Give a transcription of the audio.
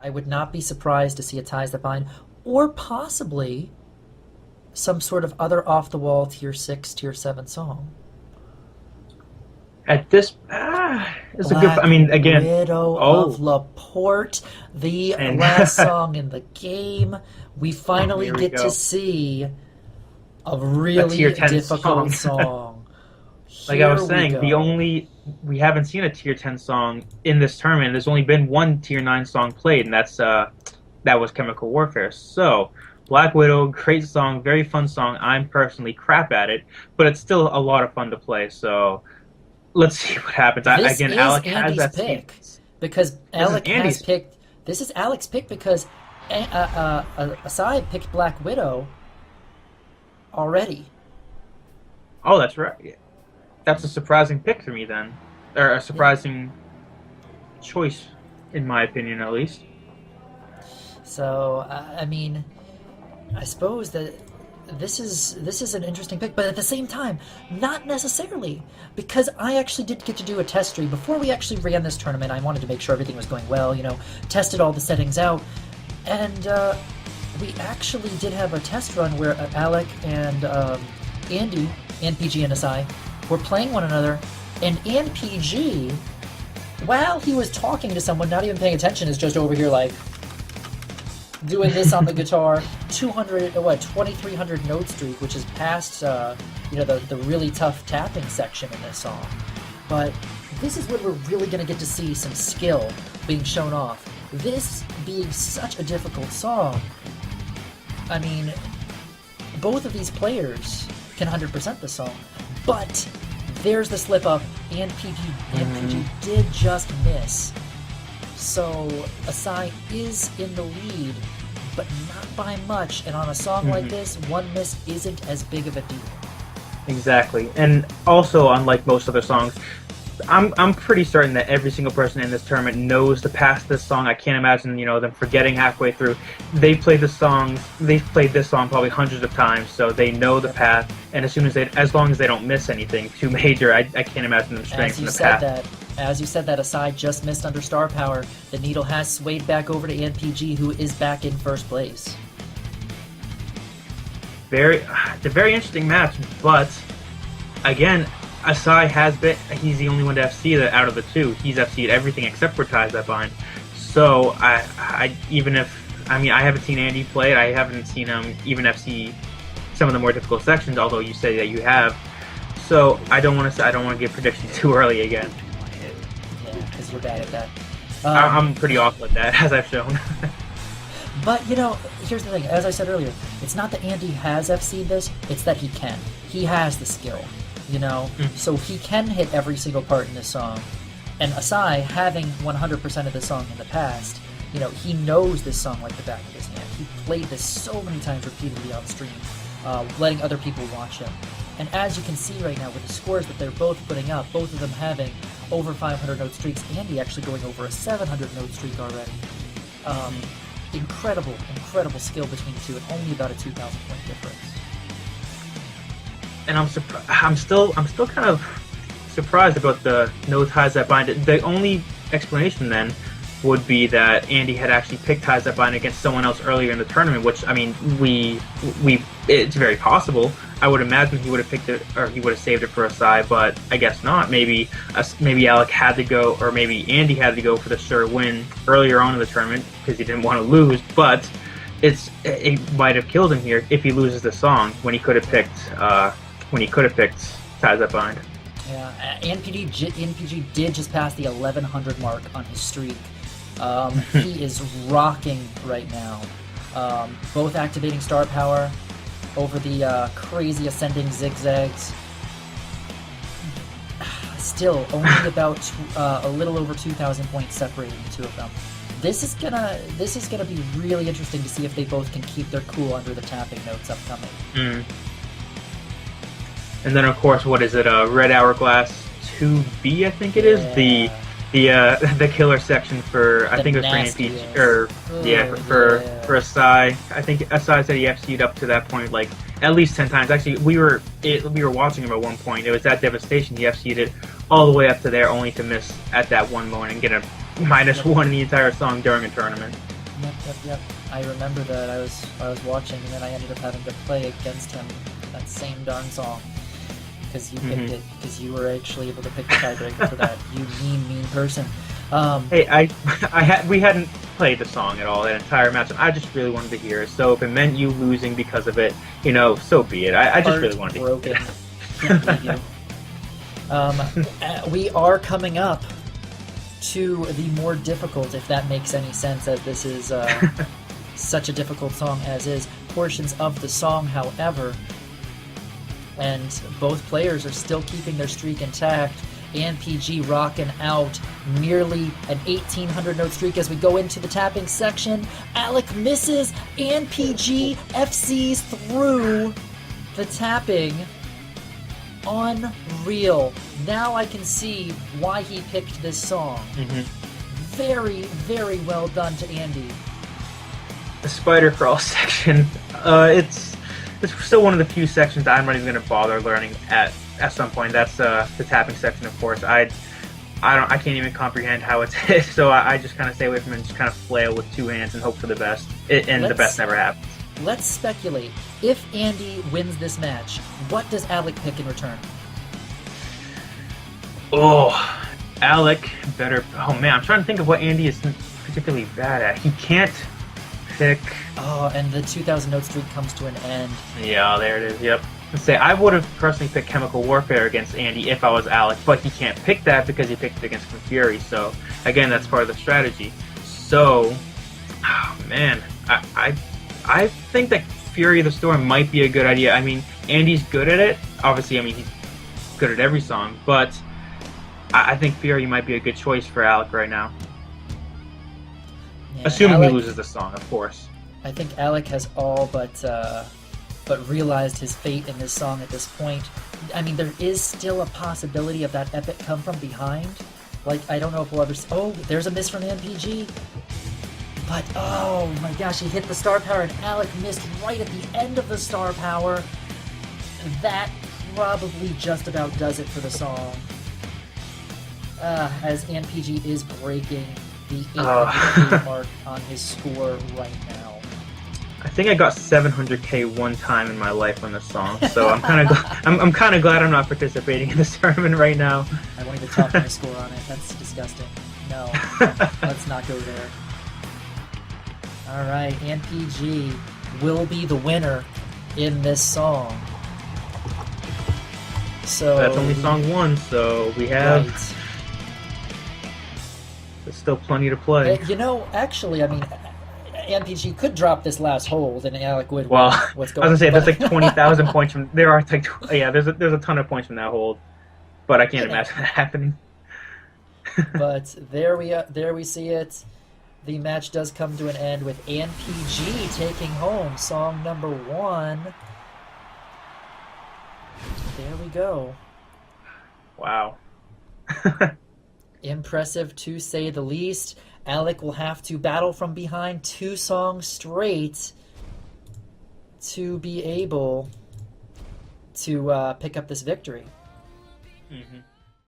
I would not be surprised to see a Ties That Bind, or possibly some sort of other off-the-wall Tier 6, Tier 7 song. At this, it's a good. Black I mean, again, Widow of oh, Laporte, the and last song in the game. We finally here we get to go. see a A tier really 10 difficult song. song. Like I Here was we saying, go. we haven't seen a tier 10 song in this tournament. There's only been one tier 9 song played, and that was Chemical Warfare. So, Black Widow, great song, very fun song. I'm personally crap at it, but it's still a lot of fun to play. So, let's see what happens. This Again, is Alec has Andy's that seed. pick because This is Alec has Andy's. picked. This is Alec's pick because Asai picked Black Widow already. Oh, that's right. That's a surprising pick for me then, or a Yeah. surprising choice, in my opinion, at least. So I mean, I suppose that this is an interesting pick, but at the same time, not necessarily, because I actually did get to do a test stream before we actually ran this tournament. I wanted to make sure everything was going well, tested all the settings out, and we actually did have a test run where Alec and Andy, andpg and Asai, were playing one another, and andpg, while he was talking to someone, not even paying attention, is just over here like doing this on the guitar, 2,300 note streak, which is past, the really tough tapping section in this song. But this is when we're really going to get to see some skill being shown off. This being such a difficult song, I mean, both of these players can 100% the song, but there's the slip up, and PG did just miss. So Asai is in the lead, but not by much. And on a song like this, one miss isn't as big of a deal. Exactly. And also, unlike most other songs, I'm pretty certain that every single person in this tournament knows to pass this song. I can't imagine, them forgetting halfway through. They've played this song probably hundreds of times, so they know the path. And as long as they don't miss anything too major, I can't imagine them straying from the path. As you said that, Asai just missed under star power. The needle has swayed back over to NPG, who is back in first place. It's a very interesting match, but again, Asai he's the only one to FC that out of the two. He's FC'd everything except for Ties That Bind. So I haven't seen Andy play it. I haven't seen him even FC some of the more difficult sections, although you say that you have. So I don't want to give predictions too early again. Yeah, because you're bad at that. I'm pretty awful at that, as I've shown. But, here's the thing. As I said earlier, it's not that Andy has FC'd this, it's that he can. He has the skill, So he can hit every single part in this song. And Asai, having 100% of this song in the past, he knows this song like the back of his hand. He played this so many times repeatedly on stream, letting other people watch him. And as you can see right now with the scores that they're both putting up, both of them having over 500 note streaks, Andy actually going over a 700 note streak already. Incredible skill between the two, and only about a 2,000 point difference. And I'm still kind of surprised about the no Ties That Bind. The only explanation then would be that Andy had actually picked Ties That Bind against someone else earlier in the tournament, which, I mean, it's very possible. I would imagine he would have picked it, or he would have saved it for Asai, but I guess not. Maybe Alec had to go, or maybe Andy had to go for the sure win earlier on in the tournament because he didn't want to lose, but it might have killed him here if he loses the song when he could have picked Ties That Bind. Yeah, NPG did just pass the 1,100 mark on his streak. He is rocking right now. Both activating star power over the crazy ascending zigzags. Still, only about a little over 2,000 points separating the two of them. This is gonna be really interesting to see if they both can keep their cool under the tapping notes upcoming. And then, of course, what is it? Red Hourglass 2B, I think it is. The killer section for, I think it was for NPG, for Asai. I think Asai said he FC'd up to that point like at least 10 times. Actually, we were watching him at one point. It was that devastation. He FC'd it all the way up to there, only to miss at that one moment and get a -1 in the entire song during a tournament. Yep. I remember that. I was watching, and then I ended up having to play against him that same darn song because you picked it, because you were actually able to pick the tiebreaker for that. You mean person. Hey, we hadn't played the song at all that entire match. I just really wanted to hear it. So if it meant you losing because of it, you know, so be it. I just really wanted to hear it. Can't believe you. We are coming up to the more difficult, if that makes any sense, as this is such a difficult song as is, portions of the song, however, and both players are still keeping their streak intact. andpg rocking out nearly an 1800 note streak as we go into the tapping section. Alec misses, andpg FCs through the tapping. Unreal. Now I can see why he picked this song. Very, very well done to Andy. The spider crawl section. It's still one of the few sections I'm not even going to bother learning at some point. That's the tapping section, of course. I can't even comprehend how it's hit, so I just kind of stay away from it and just kind of flail with two hands and hope for the best. The best never happens. Let's speculate. If Andy wins this match, what does Alec pick in return? Oh, Alec better... Oh, man, I'm trying to think of what Andy is particularly bad at. He can't pick... Oh, and the 2,000 note streak comes to an end. Yeah, there it is, yep. Let's say I would have personally picked Chemical Warfare against Andy if I was Alec, but he can't pick that because he picked it against Fury, so again, that's part of the strategy. So, oh, man, I think that Fury of the Storm might be a good idea. I mean, Andy's good at it. Obviously, I mean, he's good at every song, but I think Fury might be a good choice for Alec right now. Yeah, assuming he loses the song, of course. I think Alec has all but realized his fate in this song at this point. I mean, there is still a possibility of that epic come from behind. Like, I don't know if we'll ever... Oh, there's a miss from andpg. But, oh my gosh, he hit the star power and Alec missed right at the end of the star power. That probably just about does it for the song. As andpg is breaking the 800K mark on his score right now. I think I got 700K one time in my life on this song, so I'm kind of glad I'm not participating in this tournament right now. I won't even talk my score on it. That's disgusting. No, let's not go there. All right, andpg will be the winner in this song. So that's only song one, so we have. Right. There's still plenty to play. You know, actually, I mean, andpg could drop this last hold, and Alec would. Well, what's going I was gonna say on. there's like 20,000 points from. There are like there's a ton of points from that hold, but I can't imagine that happening. But there we see it. The match does come to an end with andpg taking home song number 1. There we go. Wow. Impressive to say the least. Alec will have to battle from behind 2 songs straight to be able to pick up this victory. Mm-hmm.